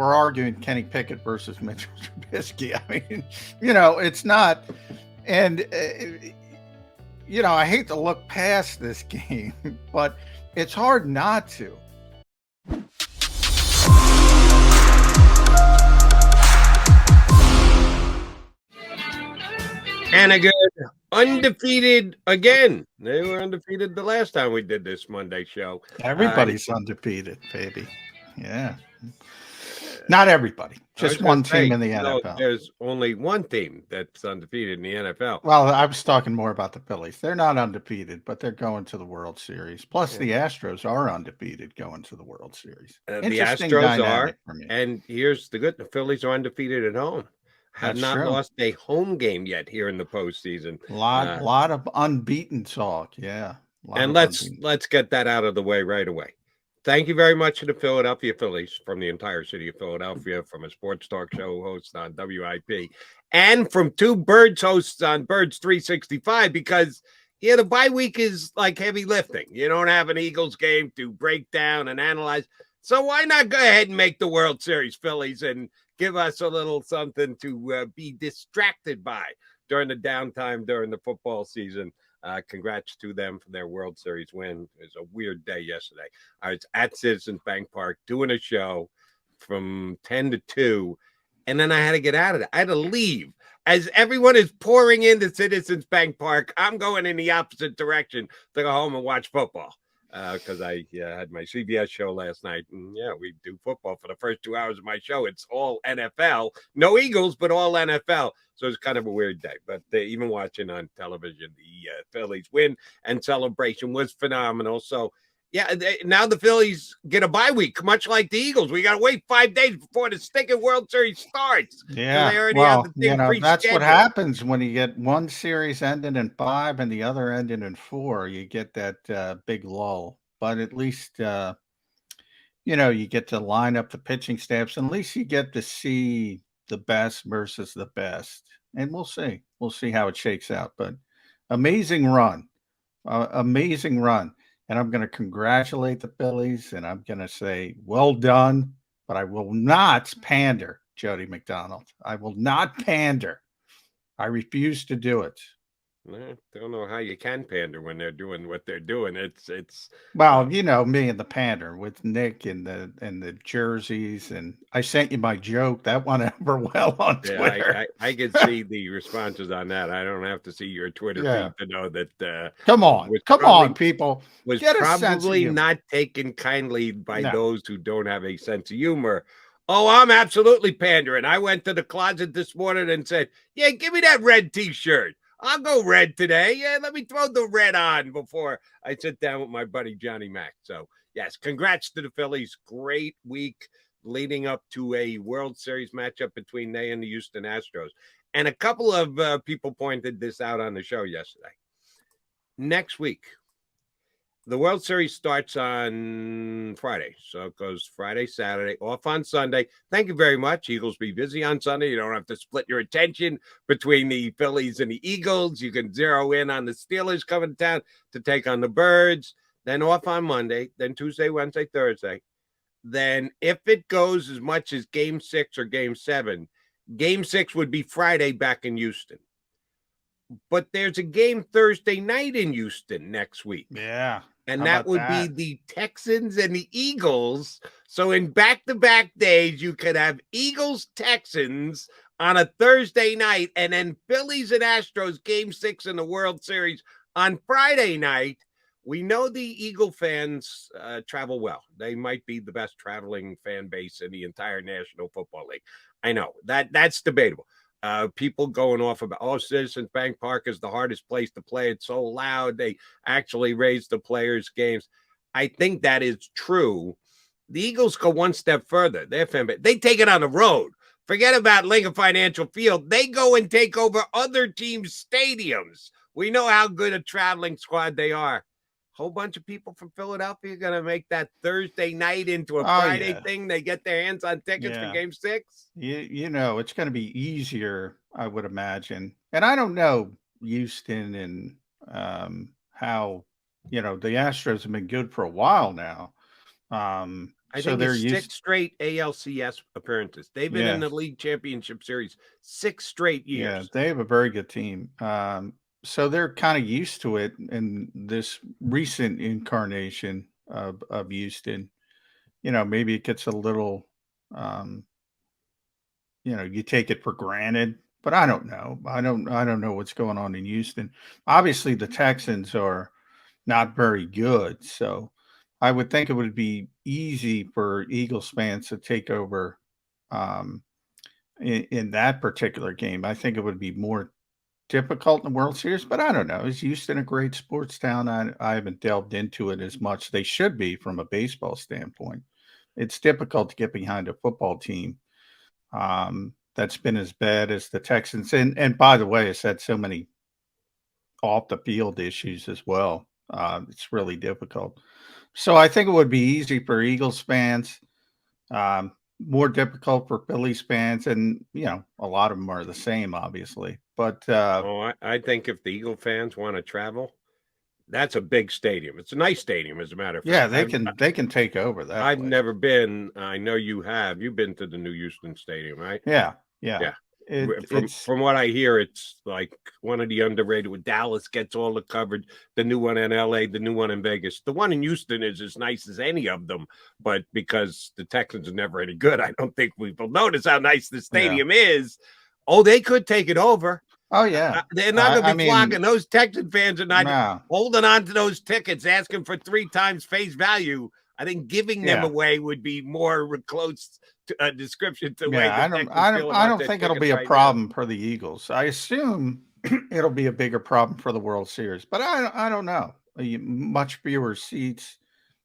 we're arguing Kenny Pickett versus Mitchell Trubisky. I mean, it's not. And, I hate to look past this game, but it's hard not to. And again, undefeated again. They were undefeated the last time we did this Monday show. Everybody's undefeated, baby. Yeah. Not everybody. Just one team in the NFL. There's only one team that's undefeated in the NFL. Well, I was talking more about the Phillies. They're not undefeated, but they're going to the World Series. Plus, the Astros are undefeated going to the World Series. The Astros are. And here's the good. The Phillies are undefeated at home. Have not lost a home game yet here in the postseason. A lot of unbeaten talk, yeah. And let's get that out of the way right away. Thank you very much to the Philadelphia Phillies from the entire city of Philadelphia, from a sports talk show host on WIP, and from two Birds hosts on Birds 365, because the bye week is like heavy lifting. You don't have an Eagles game to break down and analyze. So why not go ahead and make the World Series, Phillies, and give us a little something to be distracted by during the downtime during the football season. Congrats to them for their World Series win. It was a weird day yesterday. I was at Citizens Bank Park doing a show from 10 to 2, and then I had to get out of it. I had to leave. As everyone is pouring into Citizens Bank Park, I'm going in the opposite direction to go home and watch football. Because I had my CBS show last night, and we do football for the first 2 hours of my show. It's all NFL, no Eagles, but all NFL. So it's kind of a weird day. But even watching on television, the Phillies win and celebration was phenomenal. So now the Phillies get a bye week, much like the Eagles. We got to wait 5 days before the stinking World Series starts. Yeah, that's what happens when you get one series ending in 5 and the other ending in 4. You get that big lull. But at least, you get to line up the pitching staffs. And at least you get to see the best versus the best. And we'll see. We'll see how it shakes out. But amazing run. Amazing run. And I'm going to congratulate the Phillies, and I'm going to say, well done, but I will not pander, Jody McDonald. I will not pander. I refuse to do it. I don't know how you can pander when they're doing what they're doing. It's well, me and the pander with Nick and the jerseys, and I sent you my joke. That went over well on Twitter. I can see the responses on that. I don't have to see your Twitter feed to know that. Come on, people. Was probably not taken kindly by those who don't have a sense of humor. Oh, I'm absolutely pandering. I went to the closet this morning and said, give me that red T-shirt. I'll go red today. Yeah, let me throw the red on before I sit down with my buddy Johnny Mac. So, yes, congrats to the Phillies. Great week leading up to a World Series matchup between they and the Houston Astros. And a couple of people pointed this out on the show yesterday. Next week, the World Series starts on Friday. So it goes Friday, Saturday, off on Sunday. Thank you very much. Eagles be busy on Sunday. You don't have to split your attention between the Phillies and the Eagles. You can zero in on the Steelers coming to town to take on the Birds. Then off on Monday. Then Tuesday, Wednesday, Thursday. Then if it goes as much as Game 6 or Game 7, Game 6 would be Friday back in Houston. But there's a game Thursday night in Houston next week. Yeah. And that would be the Texans and the Eagles. So in back-to-back days, you could have Eagles-Texans on a Thursday night, and then Phillies and Astros Game 6 in the World Series on Friday night. We know the Eagle fans travel well. They might be the best traveling fan base in the entire National Football League. I know that's debatable. People going off about, Citizens Bank Park is the hardest place to play. It's so loud. They actually raise the players' games. I think that is true. The Eagles go one step further. Their fan base, they take it on the road. Forget about Lincoln Financial Field. They go and take over other teams' stadiums. We know how good a traveling squad they are. Whole bunch of people from Philadelphia are going to make that Thursday night into a Friday thing. They get their hands on tickets for Game 6. It's going to be easier, I would imagine. And I don't know Houston and how, the Astros have been good for a while now. I So think they're it's used. 6 straight ALCS appearances. They've been in Yeah, the league championship series 6 straight yeah, years. they have a very good team. So they're kind of used to it in this recent incarnation of Houston. Maybe it gets a little, um, you take it for granted, but I don't know. I don't know what's going on in Houston. Obviously, the Texans are not very good, so I would think it would be easy for Eagles fans to take over um, in that particular game. I think it would be more difficult in the World Series, but I don't know. Is Houston a great sports town? I haven't delved into it as much. They should be from a baseball standpoint. It's difficult to get behind a football team that's been as bad as the Texans. And by the way, it's had so many off the field issues as well. It's really difficult. So I think it would be easy for Eagles fans, more difficult for Phillies fans, and a lot of them are the same, obviously. But Oh, I think if the Eagle fans want to travel, that's a big stadium. It's a nice stadium, as a matter of yeah, fact. they can take over that I've place. never been. I know you have. You've been to the new Houston Stadium, right? Yeah, yeah. Yeah. From It's from what I hear, it's like one of the underrated. With Dallas gets all the coverage. The new one in LA, the new one in Vegas. The one in Houston is as nice as any of them, but because the Texans are never any good, I don't think people notice how nice the yeah. stadium is. Oh, they could take it over. Oh yeah. They're not going I to be flocking. mean, Those Texan fans are not no. holding on to those tickets, asking for 3 times face value. I think giving them Yeah. away would be more close to a description to the way Yeah, the I don't Texans I don't feel I about don't their think it'll be tickets a right now. problem for the Eagles. I assume it'll be a bigger problem for the World Series, but I don't know. Much fewer seats,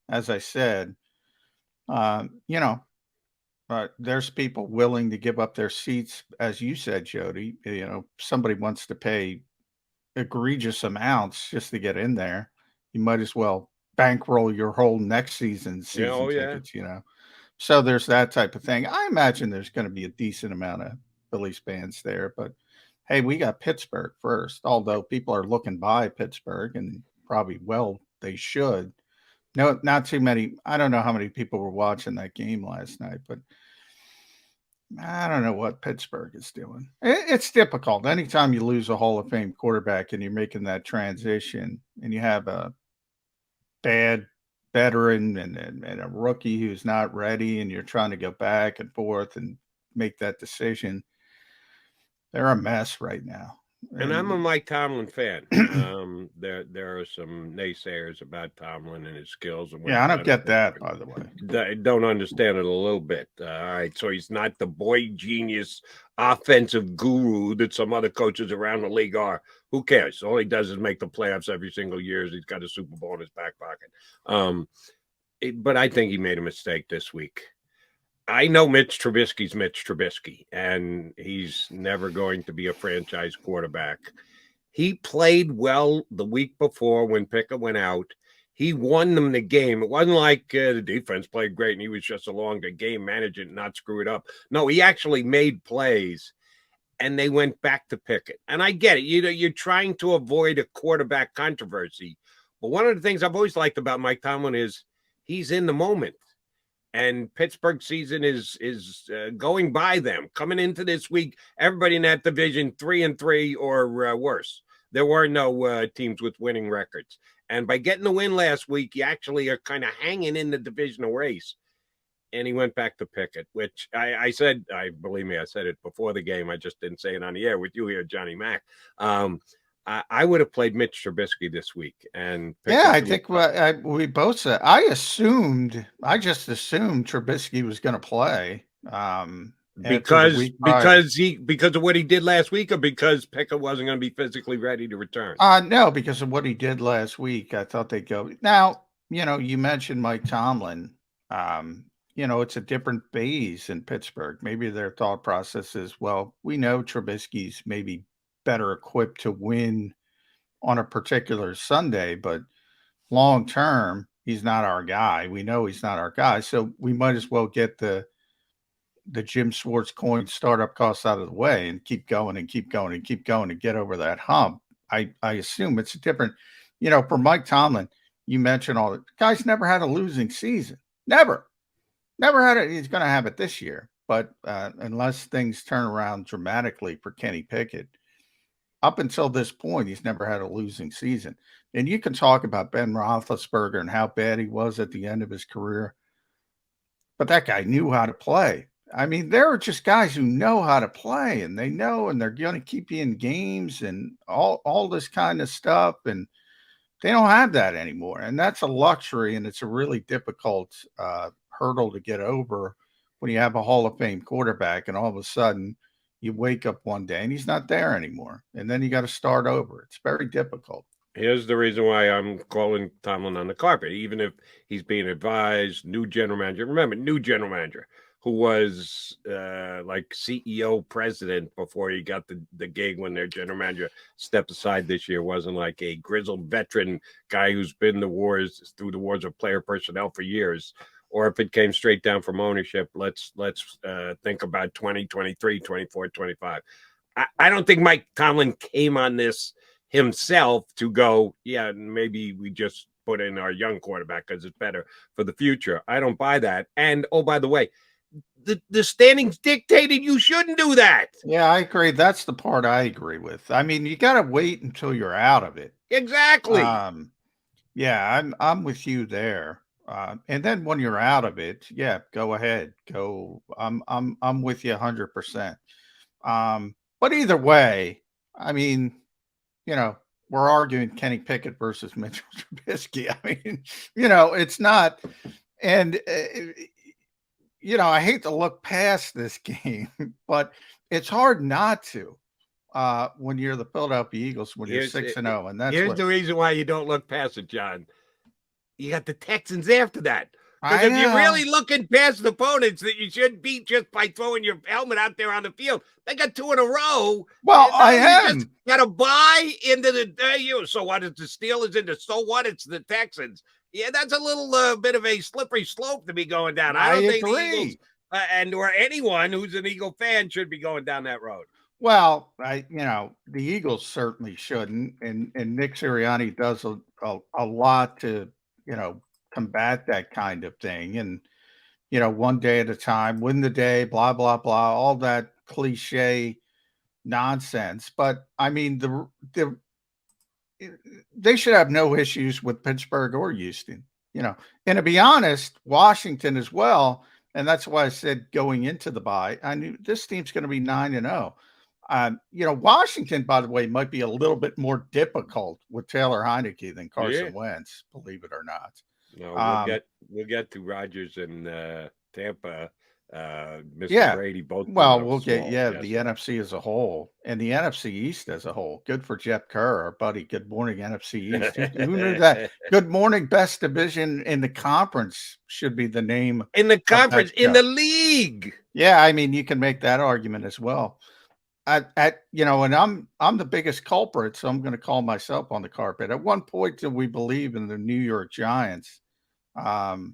as I said. You know, there's people willing to give up their seats, as you said, Jody. Somebody wants to pay egregious amounts just to get in there. You might as well bankroll your whole next season's Yeah, season oh yeah. tickets. So there's that type of thing. I imagine there's going to be a decent amount of Phillies fans there, but hey, we got Pittsburgh first. Although people are looking by Pittsburgh, and probably they should. No, not too many. I don't know how many people were watching that game last night, but I don't know what Pittsburgh is doing. It's difficult. Anytime you lose a Hall of Fame quarterback and you're making that transition, and you have a bad veteran and a rookie who's not ready, and you're trying to go back and forth and make that decision, they're a mess right now. And I'm a And Mike Tomlin fan. There are some naysayers about Tomlin and his skills and what yeah, he's I don't done at get that, Pittsburgh. by the way. I don't understand it a little bit. All right, so he's not the boy genius offensive guru that some other coaches around the league are. Who cares? All he does is make the playoffs every single year. He's got a Super Bowl in his back pocket. But I think he made a mistake this week. I know Mitch Trubisky's Mitch Trubisky, and he's never going to be a franchise quarterback. He played well the week before when Pickett went out. He won them the game. It wasn't like the defense played great and he was just along to game manage it and not screw it up. No, he actually made plays, and they went back to Pickett. And I get it. You're trying to avoid a quarterback controversy. But one of the things I've always liked about Mike Tomlin is he's in the moment. And Pittsburgh season is going by them. Coming into this week, everybody in that division 3-3 or worse. There were no teams with winning records. And by getting the win last week, you actually are kind of hanging in the divisional race. And he went back to Pickett, which I said, believe me, I said it before the game. I just didn't say it on the air with you here, Johnny Mac. I would have played Mitch Trubisky this week. And Yeah, I think we both said. I just assumed Trubisky was going to play after the because week prior. because of what he did last week, or because Pickett wasn't going to be physically ready to return. No, because of what he did last week. I thought they'd go. Now, you mentioned Mike Tomlin. It's a different phase in Pittsburgh. Maybe their thought process is, well, we know Trubisky's maybe better equipped to win on a particular Sunday, but long term, he's not our guy. We know he's not our guy. So we might as well get the Jim Schwartz coin startup costs out of the way and keep going and keep going and keep going and get over that hump. I assume it's a different, for Mike Tomlin, you mentioned all the guys never had a losing season. Never. Never had it. He's going to have it this year, but unless things turn around dramatically for Kenny Pickett, up until this point, he's never had a losing season. And you can talk about Ben Roethlisberger and how bad he was at the end of his career, but that guy knew how to play. I mean, there are just guys who know how to play, and they know, and they're going to keep you in games and all this kind of stuff. And they don't have that anymore, and that's a luxury, and it's a really difficult hurdle to get over when you have a Hall of Fame quarterback, and all of a sudden you wake up one day and he's not there anymore, and then you got to start over. It's very difficult. Here's the reason why I'm calling Tomlin on the carpet, even if he's being advised, new general manager. Remember, new general manager who was like CEO president before he got the gig when their general manager stepped aside this year. Wasn't like a grizzled veteran guy who's been through the wars of player personnel for years. Or if it came straight down from ownership, let's think about 2023, 24, 25. I don't think Mike Tomlin came on this himself to go, yeah, maybe we just put in our young quarterback because it's better for the future. I don't buy that. And, oh, by the way, the standings dictated you shouldn't do that. Yeah, I agree. That's the part I agree with. I mean, you got to wait until you're out of it. Exactly. Yeah, I'm with you there. And then when you're out of it, yeah, go ahead. Go. I'm with you 100%. But either way, I mean, we're arguing Kenny Pickett versus Mitchell Trubisky. I mean, it's not. And I hate to look past this game, but it's hard not to when you're the Philadelphia Eagles, when you're 6-0, and that's the reason why you don't look past it, John. You got the Texans after that. Because if you're really looking past the opponents that you should beat just by throwing your helmet out there on the field, they got 2 in a row. Well, I am. Got to buy into the so what? It's the Steelers into so what? It's the Texans. Yeah, that's a little bit of a slippery slope to be going down. I don't think the Eagles or anyone who's an Eagle fan should be going down that road. Well, the Eagles certainly shouldn't, and Nick Sirianni does a lot to combat that kind of thing, and one day at a time, win the day, blah blah blah, all that cliche nonsense. But I mean, they should have no issues with Pittsburgh or Houston, and to be honest, Washington as well. And that's why I said going into the bye, I knew this team's going to be 9-0. Washington, by the way, might be a little bit more difficult with Taylor Heineke than Carson Wentz, believe it or not. No, we'll get to Rodgers and Tampa, Mr. Brady, both. Well, we'll get the NFC as a whole and the NFC East as a whole. Good for Jeff Kerr, our buddy. Good morning, NFC East. Who knew that? Good morning, best division in the conference should be the name in the conference in the league. Yeah, I mean, you can make that argument as well. And I'm the biggest culprit, so I'm going to call myself on the carpet. At one point, did we believe in the New York Giants? 6-1,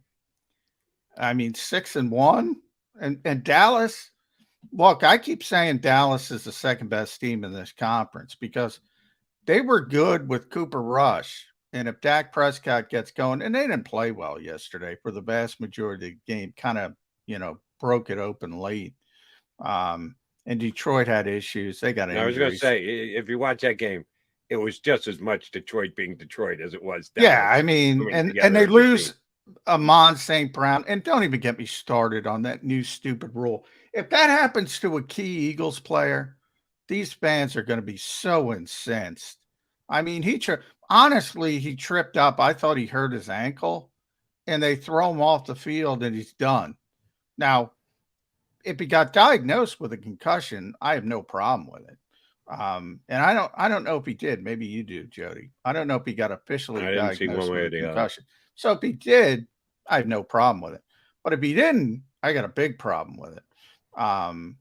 and Dallas. Look, I keep saying Dallas is the second best team in this conference because they were good with Cooper Rush, and if Dak Prescott gets going, and they didn't play well yesterday for the vast majority of the game, kind of broke it open late. And Detroit had issues. They got injuries. I was going to say, if you watch that game, it was just as much Detroit being Detroit as it was Dallas. Yeah, I mean, and they lose Amon St. Brown. And don't even get me started on that new stupid rule. If that happens to a key Eagles player, these fans are going to be so incensed. I mean, he tripped up. I thought he hurt his ankle, and they throw him off the field, and he's done. Now, if he got diagnosed with a concussion, I have no problem with it. And I don't know if he did. Maybe you do, Jody. I don't know if he got officially diagnosed with a concussion. So if he did, I have no problem with it. But if he didn't, I got a big problem with it. I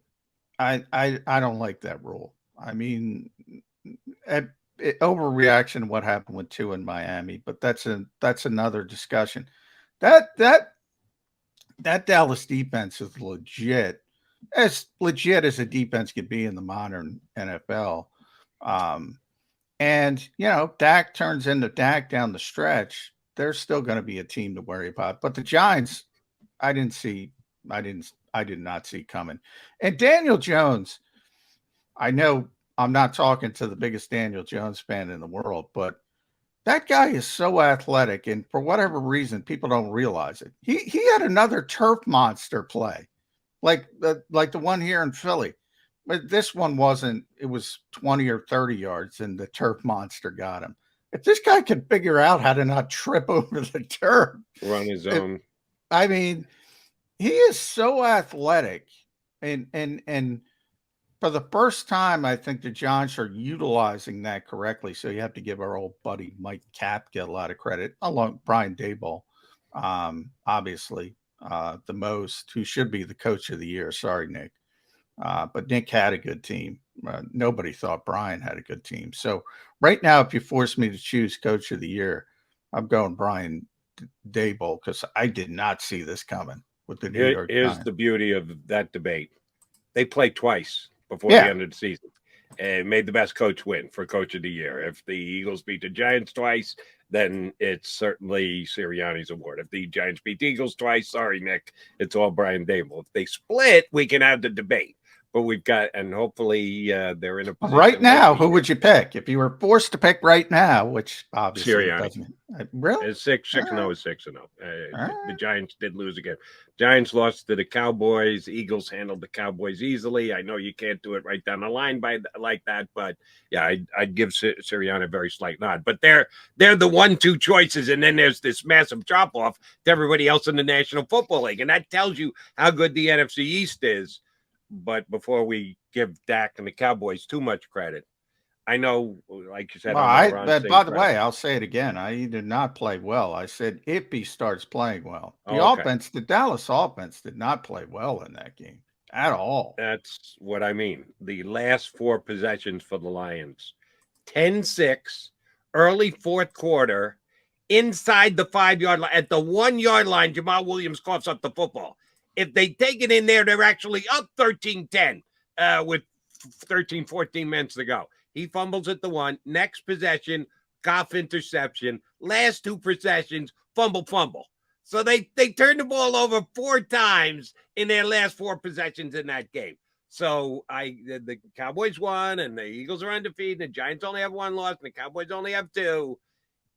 don't like that rule. I mean, overreaction to what happened with Tua in Miami, but that's another discussion. That Dallas defense is legit as a defense could be in the modern NFL. And Dak turns into Dak down the stretch. They're still going to be a team to worry about. But the Giants, I did not see coming. And Daniel Jones, I know I'm not talking to the biggest Daniel Jones fan in the world, but that guy is so athletic, and for whatever reason, people don't realize it. He had another turf monster play, like the one here in Philly. But this one wasn't. It was 20 or 30 yards, and the turf monster got him. If this guy could figure out how to not trip over the turf, run his own. I mean, he is so athletic, and for the first time, I think the Giants are utilizing that correctly. So you have to give our old buddy Mike Kapka a lot of credit, along Brian Daboll, obviously the most, who should be the coach of the year. Sorry, Nick, but Nick had a good team. Nobody thought Brian had a good team. So right now, if you force me to choose coach of the year, I'm going Brian Daboll because I did not see this coming with the New York Here's Giants. the beauty of that debate. They play twice before the end of the season and made the best coach win for coach of the year. If the Eagles beat the Giants twice, then it's certainly Sirianni's award. If the Giants beat the Eagles twice, sorry, Nick, it's all Brian Daboll. If they split, we can have the debate. But we've got, and hopefully they're in a position. Right now, who would you pick if you were forced to pick right now? Which obviously Sirianni. Doesn't. Really? It's 6-0 is 6-0. The Giants did lose again. Giants lost to the Cowboys. Eagles handled the Cowboys easily. I know you can't do it right down the line like that, but yeah, I'd give Sirianni a very slight nod. But they're the 1-2 choices, and then there's this massive drop off to everybody else in the National Football League, and that tells you how good the NFC East is. But before we give Dak and the Cowboys too much credit, I know, like you said, well, by the way, I'll say it again. He did not play well. I said if he starts playing well. The Dallas offense did not play well in that game at all. That's what I mean. The last 4 possessions for the Lions, 10-6, early fourth quarter, inside the 5-yard line. At the 1-yard line, Jamal Williams coughs up the football. If they take it in there, they're actually up 13-10 with 13, 14 minutes to go. He fumbles at the 1. Next possession, Goff interception. Last 2 possessions, fumble. So they turned the ball over 4 times in their last 4 possessions in that game. So the Cowboys won, and the Eagles are undefeated. The Giants only have 1 loss, and the Cowboys only have 2.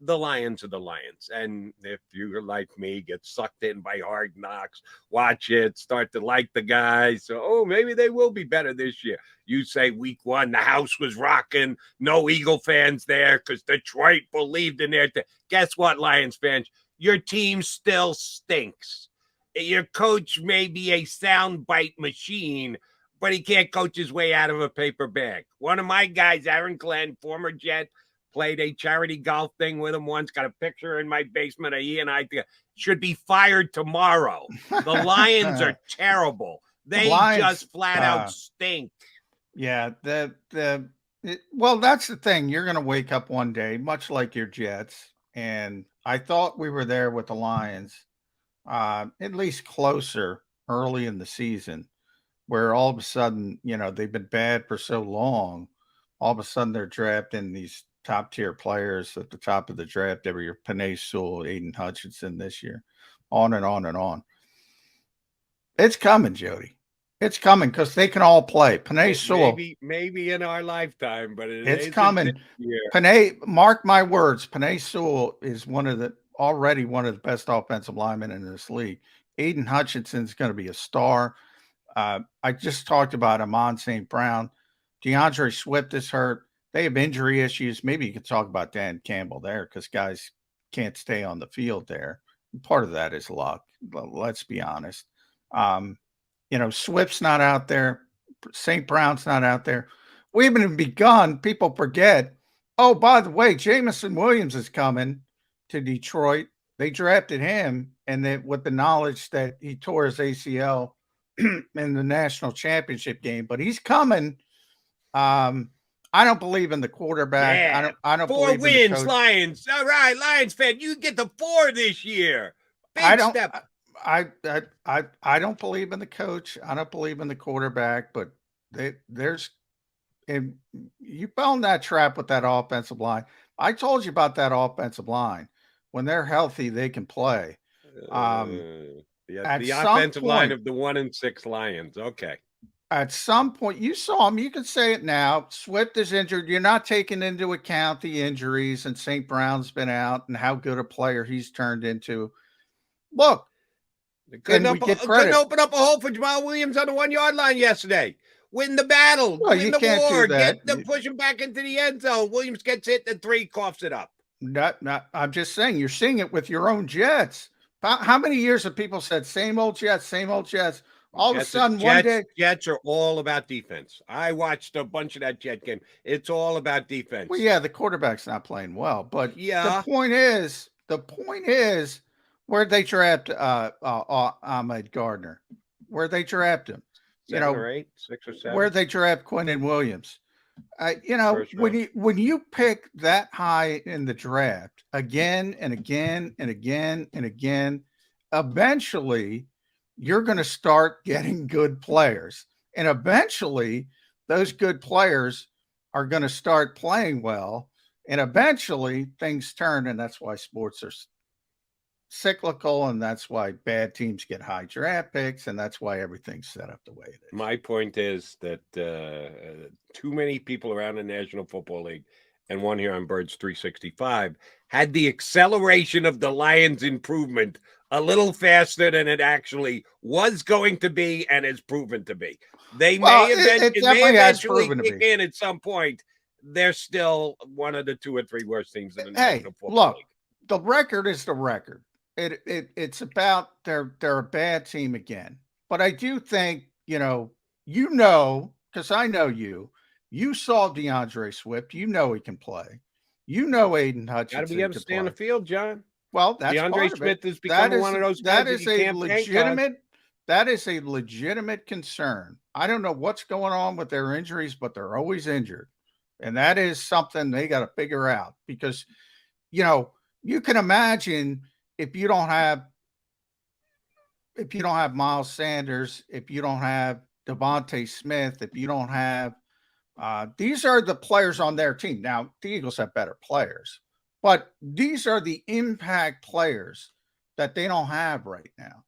The Lions are the Lions. And if you're like me, get sucked in by Hard Knocks, watch it, start to like the guys. So, maybe they will be better this year. You say week 1, the house was rocking, no Eagle fans there because Detroit believed in their Guess what, Lions fans? Your team still stinks. Your coach may be a soundbite machine, but he can't coach his way out of a paper bag. One of my guys, Aaron Glenn, former Jet, played a charity golf thing with him once, got a picture in my basement of he and I should be fired tomorrow. The Lions are terrible. They just flat out stink. Yeah, well, that's the thing. You're going to wake up one day, much like your Jets, and I thought we were there with the Lions, at least closer early in the season, where all of a sudden, they've been bad for so long. All of a sudden, they're drafting these top-tier players at the top of the draft every year. Penei Sewell, Aiden Hutchinson this year, on and on and on. It's coming, Jody. It's coming because they can all play. Penei Sewell. Maybe in our lifetime, but it's coming. Penei, mark my words, Penei Sewell is already one of the best offensive linemen in this league. Aiden Hutchinson is going to be a star. I just talked about Amon St. Brown. DeAndre Swift is hurt. They have injury issues. Maybe you could talk about Dan Campbell there because guys can't stay on the field there. Part of that is luck. Let's be honest. Swift's not out there. St. Brown's not out there. We haven't even begun. People forget. Oh, by the way, Jameson Williams is coming to Detroit. They drafted him, and with the knowledge that he tore his ACL in the national championship game, but he's coming. I don't believe in the quarterback. Yeah. I don't 4 believe wins, in the coach. Lions. All right, Lions fan, you get the 4 this year. Step. I don't believe in the coach. I don't believe in the quarterback, but and you fell in that trap with that offensive line. I told you about that offensive line. When they're healthy, they can play. The Yeah, the offensive line of the 1-6 Lions. Okay. At some point, you saw him. You could say it now. Swift is injured. You're not taking into account the injuries, and St. Brown's been out, and how good a player he's turned into. Look, couldn't open up a hole for Jamal Williams on the 1-yard line yesterday. Win the battle, win the war, get them pushing back into the end zone. Williams gets hit, the 3 coughs it up. I'm just saying, you're seeing it with your own Jets. How many years have people said same old Jets, same old Jets? All of a sudden, one day, Jets are all about defense. I watched a bunch of that Jet game. It's all about defense. Well, yeah, the quarterback's not playing well, but the point is, where'd they draft Ahmed Gardner? Where'd they draft him? 7 or 8, 6 or 7. Where'd they draft Quinnen Williams? When you pick that high in the draft again and again and again and again, eventually you're going to start getting good players. And eventually those good players are going to start playing well. And eventually things turn. And that's why sports are cyclical. And that's why bad teams get high draft picks. And that's why everything's set up the way it is. My point is that too many people around the National Football League, and one here on Birds 365, had the acceleration of the Lions' improvement a little faster than it actually was going to be and is proven to be. They may eventually kick in at some point. They're still one of the 2 or 3 worst teams in the National Football League. The record is the record. It's about they're a bad team again. But I do think, because I know you saw DeAndre Swift. You know he can play. You know Aiden Hutchinson. Got to be able to stay on the field, John. Well, that's DeAndre Smith has become one of those guys that is a legitimate concern. I don't know what's going on with their injuries, but they're always injured. And that is something they got to figure out because, you can imagine if you don't have Miles Sanders, if you don't have Devontae Smith, if you don't have these are the players on their team. Now, the Eagles have better players, but these are the impact players that they don't have right now.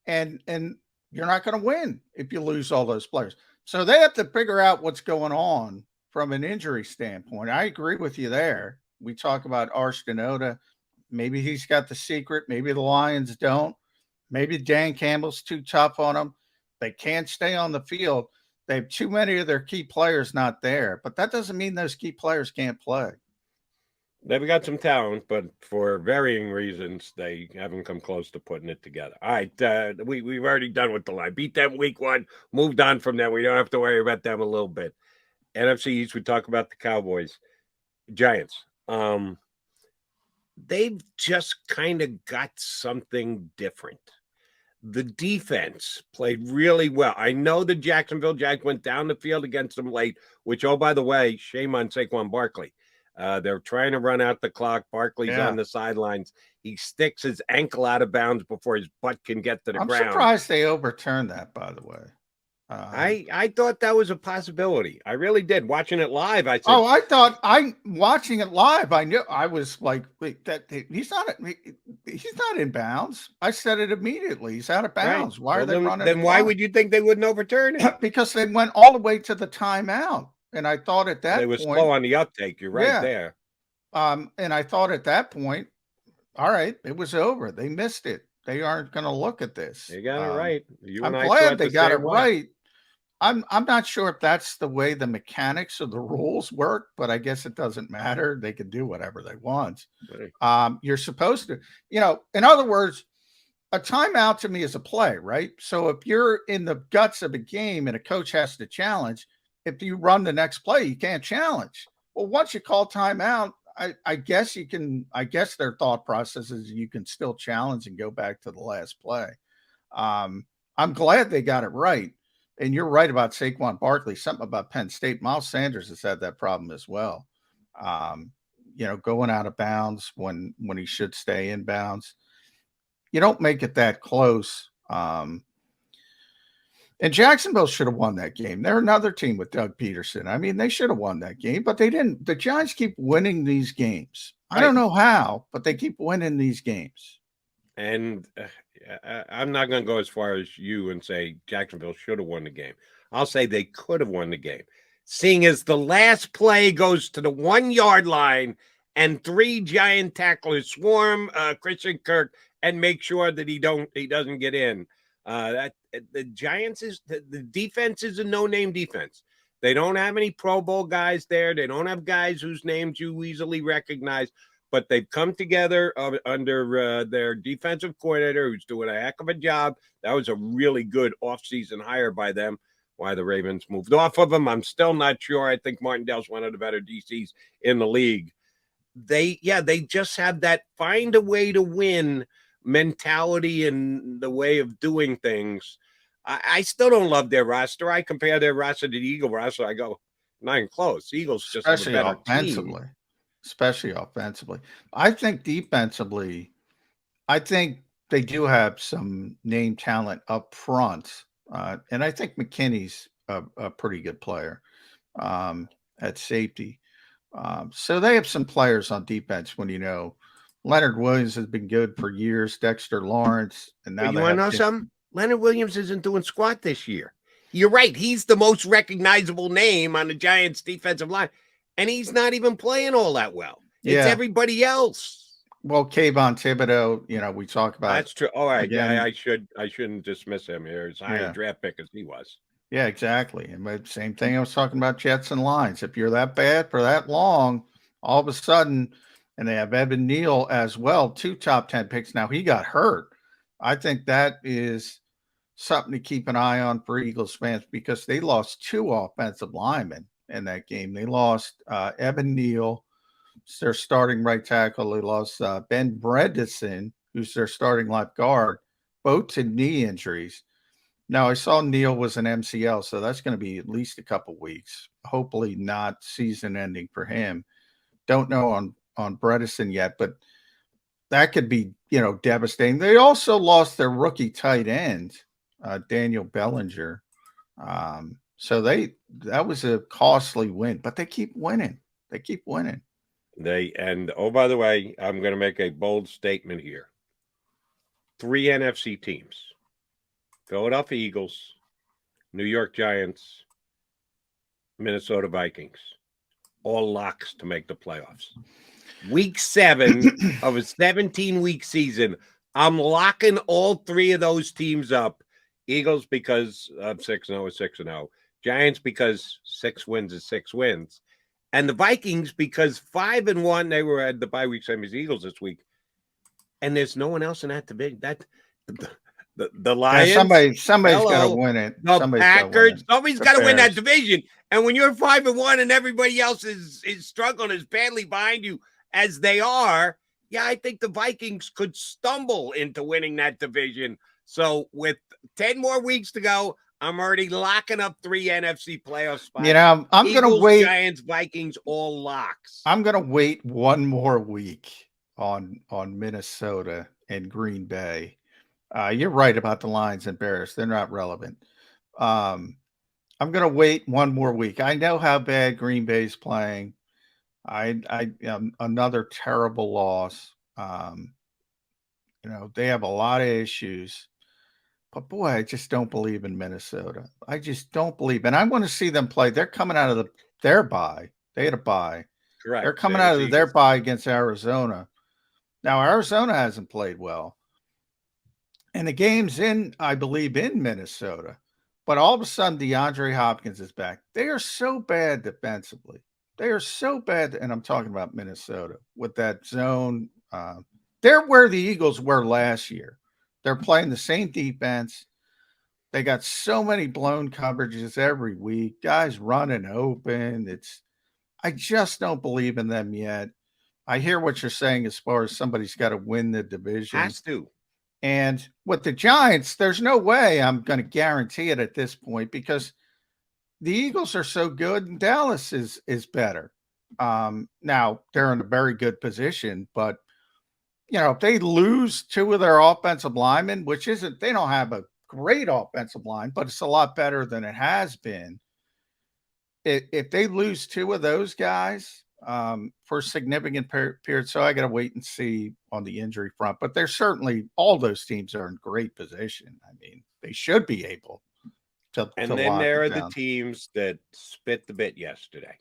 And you're not going to win if you lose all those players. So they have to figure out what's going on from an injury standpoint. I agree with you there. We talk about Arshton Oda. Maybe he's got the secret. Maybe the Lions don't. Maybe Dan Campbell's too tough on them. They can't stay on the field. They have too many of their key players not there. But that doesn't mean those key players can't play. They've got some talent, but for varying reasons, they haven't come close to putting it together. All right, we've already done with the line. Beat them week 1, moved on from them. We don't have to worry about them a little bit. NFC East, we talk about the Cowboys. Giants. They've just kind of got something different. The defense played really well. I know the Jacksonville Jags went down the field against them late, which, oh, by the way, shame on Saquon Barkley. They're trying to run out the clock. Barkley's on the sidelines. He sticks his ankle out of bounds before his butt can get to the ground. I'm surprised they overturned that, by the way. I thought that was a possibility. I really did. Watching it live, I said, watching it live. I knew I was like, wait, that he's not in bounds. I said it immediately. He's out of bounds. Right. Why are they running? Then why would you think they wouldn't overturn it? Because they went all the way to the timeout. And I thought at that point, they were slow on the uptake. You're right there. And I thought at that point, all right, it was over. They missed it. They aren't going to look at this. They got it right. I'm glad they got it right. I'm not sure if that's the way the mechanics of the rules work, but I guess it doesn't matter. They can do whatever they want. Right. You're supposed to, in other words, a timeout to me is a play, right? So if you're in the guts of a game and a coach has to challenge, if you run the next play, you can't challenge. Well, once you call timeout, I guess their thought process is you can still challenge and go back to the last play. I'm glad they got it right. And you're right about Saquon Barkley, something about Penn State. Miles Sanders has had that problem as well. Going out of bounds when he should stay in bounds. You don't make it that close. And Jacksonville should have won that game. They're another team with Doug Peterson. I mean, they should have won that game, but they didn't. The Giants keep winning these games. I don't know how, but they keep winning these games. And I'm not going to go as far as you and say Jacksonville should have won the game. I'll say they could have won the game. Seeing as the last play goes to the 1 yard line and 3 giant tacklers swarm Christian Kirk and make sure that he doesn't get in. That the Giants the defense is a no-name defense. They don't have any Pro Bowl guys there. They don't have guys whose names you easily recognize, but they've come together under their defensive coordinator, who's doing a heck of a job. That was a really good offseason hire by them. Why the Ravens moved off of him, I'm still not sure. I think Martindale's one of the better DCs in the league. They just have that find a way to win mentality and the way of doing things. I still don't love their roster. I compare their roster to the Eagle roster. I go, not even close. The Eagles just have a better offensively. Team. Especially offensively. I think defensively, I think they do have some name talent up front. And I think McKinney's a pretty good player at safety. So they have some players on defense when Leonard Williams has been good for years, Dexter Lawrence, and now you want to know something? Leonard Williams isn't doing squat this year. You're right. He's the most recognizable name on the Giants defensive line, and he's not even playing all that well. It's everybody else. Well, Kayvon Thibodeau, we talk about. That's true. All right. Again, I shouldn't dismiss him here. As high a draft pick as he was. Yeah, exactly. And same thing I was talking about Jets and Lions. If you're that bad for that long, all of a sudden, and they have Evan Neal as well, 2 top 10 picks. Now he got hurt. I think that is something to keep an eye on for Eagles fans because they lost 2 offensive linemen in that game. They lost Evan Neal, their starting right tackle. They lost Ben Bredesen, who's their starting left guard, both to knee injuries. Now, I saw Neal was an MCL, so that's going to be at least a couple weeks. Hopefully not season ending for him. Don't know on Bredesen yet, but that could be, devastating. They also lost their rookie tight end, Daniel Bellinger. So that was a costly win, but they keep winning. By the way, I'm going to make a bold statement here. 3 NFC teams: Philadelphia Eagles, New York Giants, Minnesota Vikings, all locks to make the playoffs. Week 7 of a 17-week season, I'm locking all 3 of those teams up. Eagles because 6-0 is 6-0. Giants because 6 wins is 6 wins. And the Vikings because 5-1, they were at the bye week, same as Eagles this week. And there's no one else in that division. The Lions. Yeah, somebody's got to win it. The Packers. Somebody's got to win that division. And when you're 5-1 and everybody else is struggling as badly behind you as they are, I think the Vikings could stumble into winning that division. So with 10 more weeks to go, I'm already locking up 3 NFC playoff spots. I'm going to wait. Giants, Vikings, all locks. I'm going to wait one more week on Minnesota and Green Bay. You're right about the Lions and Bears. They're not relevant. I'm going to wait one more week. I know how bad Green Bay's playing. Another terrible loss. They have a lot of issues. But boy, I just don't believe in Minnesota. I just don't believe. And I want to see them play. They're coming out of their bye. They had a bye. Correct. They're coming out of their bye against Arizona. Now, Arizona hasn't played well. And the game's I believe, in Minnesota. But all of a sudden, DeAndre Hopkins is back. They are so bad defensively. They are so bad. And I'm talking about Minnesota with that zone. They're where the Eagles were last year. They're playing the same defense. They got so many blown coverages every week. Guys running open. I just don't believe in them yet. I hear what you're saying as far as somebody's got to win the division. Has to. And with the Giants, there's no way I'm going to guarantee it at this point because the Eagles are so good and Dallas is better. Now, they're in a very good position, but if they lose 2 of their offensive linemen, which they don't have a great offensive line, but it's a lot better than it has been. If they lose 2 of those guys, for a significant period. So I got to wait and see on the injury front. But they're certainly, all those teams are in great position. I mean, they should be able to. And then there are the teams that spit the bit yesterday.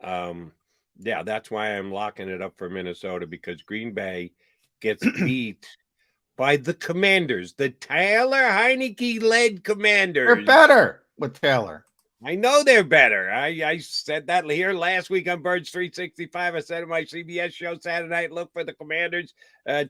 Yeah, that's why I'm locking it up for Minnesota, because Green Bay gets beat by the Commanders, the Taylor Heineke-led Commanders. They're better with Taylor. I know they're better. I said that here last week on Birds 365. I said in my CBS show Saturday night, look for the Commanders,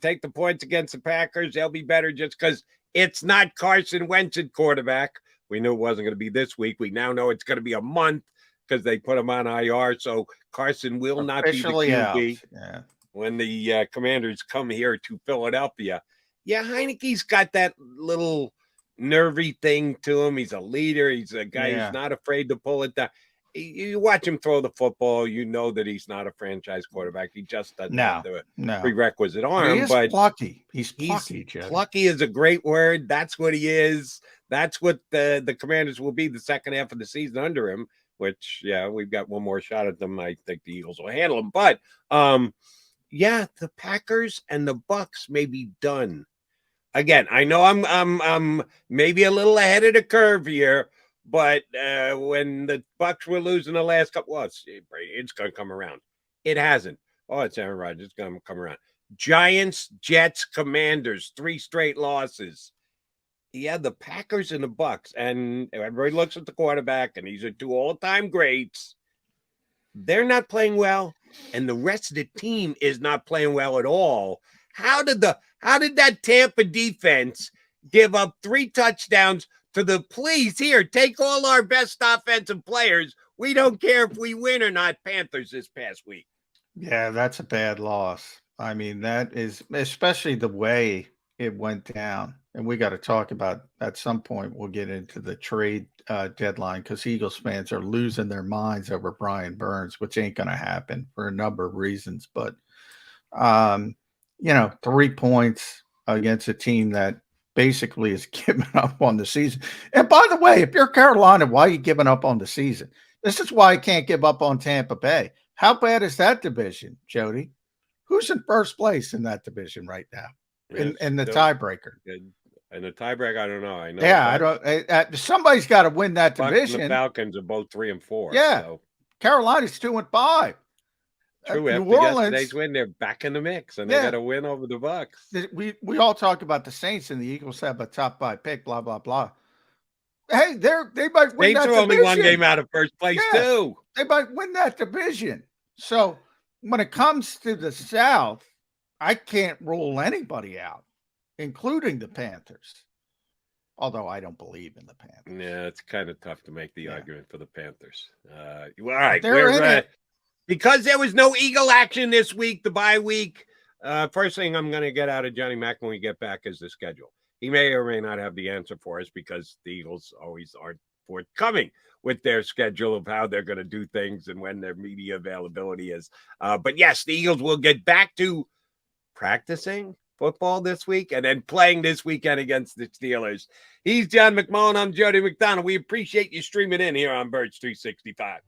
take the points against the Packers. They'll be better just because it's not Carson Wentz at quarterback. We knew it wasn't going to be this week. We now know it's going to be a month because they put him on IR. So Carson will not be the QB when the Commanders come here to Philadelphia. Yeah, Heineke's got that little nervy thing to him. He's a leader. He's a guy who's not afraid to pull it down. You watch him throw the football, you know that he's not a franchise quarterback. He just doesn't have the prerequisite arm. But plucky. He's plucky. Plucky is a great word. That's what he is. That's what the Commanders will be the second half of the season under him, which, we've got one more shot at them. I think the Eagles will handle them. But, the Packers and the Bucks may be done. Again, I know I'm maybe a little ahead of the curve here, but when the Bucks were losing the last couple, it's going to come around. It hasn't. Oh, it's Aaron Rodgers. It's going to come around. Giants, Jets, Commanders, 3 straight losses. Yeah, the Packers and the Bucks, and everybody looks at the quarterback, and these are 2 all-time greats. They're not playing well, and the rest of the team is not playing well at all. How did that Tampa defense give up 3 touchdowns to the please here, take all our best offensive players? We don't care if we win or not, Panthers this past week. Yeah, that's a bad loss. I mean, that is, especially the way it went down. And we got to talk about, at some point, we'll get into the trade deadline, because Eagles fans are losing their minds over Brian Burns, which ain't going to happen for a number of reasons. But, 3 points against a team that basically is giving up on the season. And by the way, if you're Carolina, why are you giving up on the season? This is why I can't give up on Tampa Bay. How bad is that division, Jody? Who's in first place in that division right now? In the tiebreaker. And the tiebreaker, I don't know. I know. Yeah, I don't. Somebody's got to win that division. The Falcons are both 3 and 4. Yeah, so. Carolina's 2 and 5. True. After yesterday's win, they're back in the mix, and they got a win over the Bucks. We all talk about the Saints, and the Eagles have a top 5 pick. Blah blah blah. Hey, they might win that division. Saints are only 1 game out of first place too. They might win that division. So when it comes to the South, I can't rule anybody out, including the Panthers. Although I don't believe in the Panthers. Yeah, it's kind of tough to make the argument for the Panthers. All right, because there was no Eagle action this week, the bye week. First thing I'm going to get out of Johnny Mack when we get back is the schedule. He may or may not have the answer for us, because the Eagles always aren't forthcoming with their schedule of how they're going to do things and when their media availability is. But yes, the Eagles will get back to practicing football this week and then playing this weekend against the Steelers. He's John McMullen. I'm Jody McDonald. We appreciate you streaming in here on Birds 365.